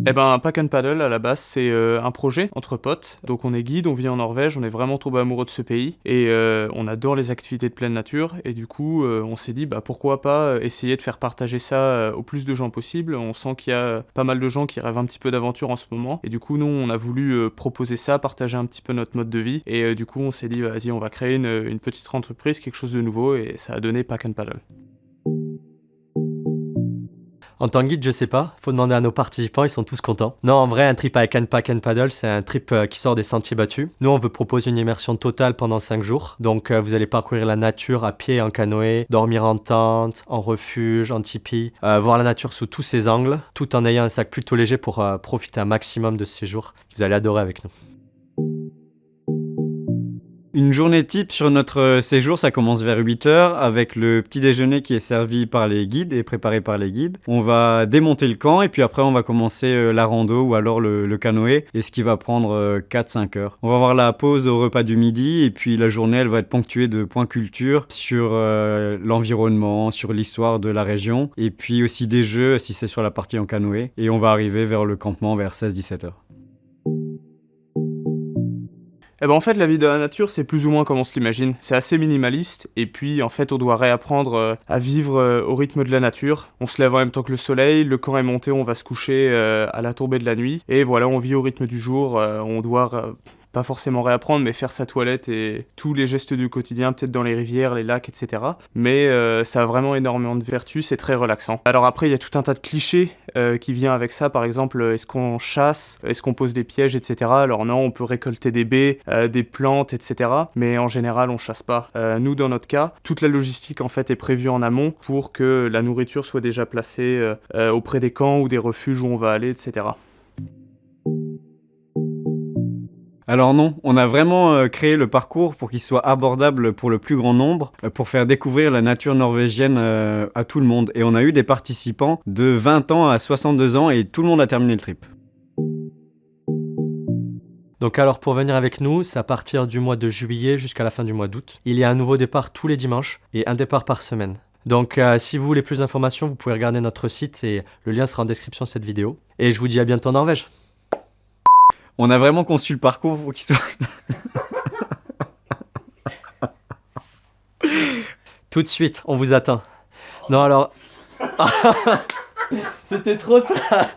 Eh ben, Pack and Paddle, à la base, c'est un projet entre potes. Donc, on est guide, on vit en Norvège, on est vraiment tombé amoureux de ce pays et on adore les activités de pleine nature. Et du coup, on s'est dit, bah, pourquoi pas essayer de faire partager ça au plus de gens possible. On sent qu'il y a pas mal de gens qui rêvent un petit peu d'aventure en ce moment. Et du coup, nous, on a voulu proposer ça, partager un petit peu notre mode de vie. Et du coup, on s'est dit, vas-y, on va créer une petite entreprise, quelque chose de nouveau. Et ça a donné Pack and Paddle. En tant que guide, je sais pas, faut demander à nos participants, ils sont tous contents. Non, en vrai, un trip avec Pack and Paddle, c'est un trip qui sort des sentiers battus. Nous, on veut proposer une immersion totale pendant 5 jours. Donc, vous allez parcourir la nature à pied et en canoë, dormir en tente, en refuge, en tipi, voir la nature sous tous ses angles, tout en ayant un sac plutôt léger pour profiter un maximum de ce séjour. Vous allez adorer avec nous. Une journée type sur notre séjour, ça commence vers 8 heures avec le petit déjeuner qui est servi par les guides et préparé par les guides. On va démonter le camp et puis après on va commencer la rando ou alors le canoë et ce qui va prendre 4-5 heures. On va avoir la pause au repas du midi et puis la journée elle va être ponctuée de points culture sur l'environnement, sur l'histoire de la région et puis aussi des jeux si c'est sur la partie en canoë et on va arriver vers le campement vers 16-17 heures. Eh ben en fait, la vie de la nature, c'est plus ou moins comme on se l'imagine. C'est assez minimaliste, et puis en fait, on doit réapprendre à vivre au rythme de la nature. On se lève en même temps que le soleil, le camp est monté, on va se coucher à la tombée de la nuit, et voilà, on vit au rythme du jour. On doit pas forcément réapprendre, mais faire sa toilette et tous les gestes du quotidien, peut-être dans les rivières, les lacs, etc. Mais ça a vraiment énormément de vertus, c'est très relaxant. Alors après, il y a tout un tas de clichés qui viennent avec ça. Par exemple, est-ce qu'on chasse, est-ce qu'on pose des pièges, etc. Alors non, on peut récolter des baies, des plantes, etc. Mais en général, on chasse pas. Nous, dans notre cas, toute la logistique en fait est prévue en amont pour que la nourriture soit déjà placée auprès des camps ou des refuges où on va aller, etc. Alors non, on a vraiment créé le parcours pour qu'il soit abordable pour le plus grand nombre, pour faire découvrir la nature norvégienne à tout le monde. Et on a eu des participants de 20 ans à 62 ans et tout le monde a terminé le trip. Donc alors pour venir avec nous, c'est à partir du mois de juillet jusqu'à la fin du mois d'août. Il y a un nouveau départ tous les dimanches et un départ par semaine. Donc si vous voulez plus d'informations, vous pouvez regarder notre site et le lien sera en description de cette vidéo. Et je vous dis à bientôt en Norvège. On a vraiment conçu le parcours pour qu'il soit... Tout de suite, on vous attend. Non alors... C'était trop ça.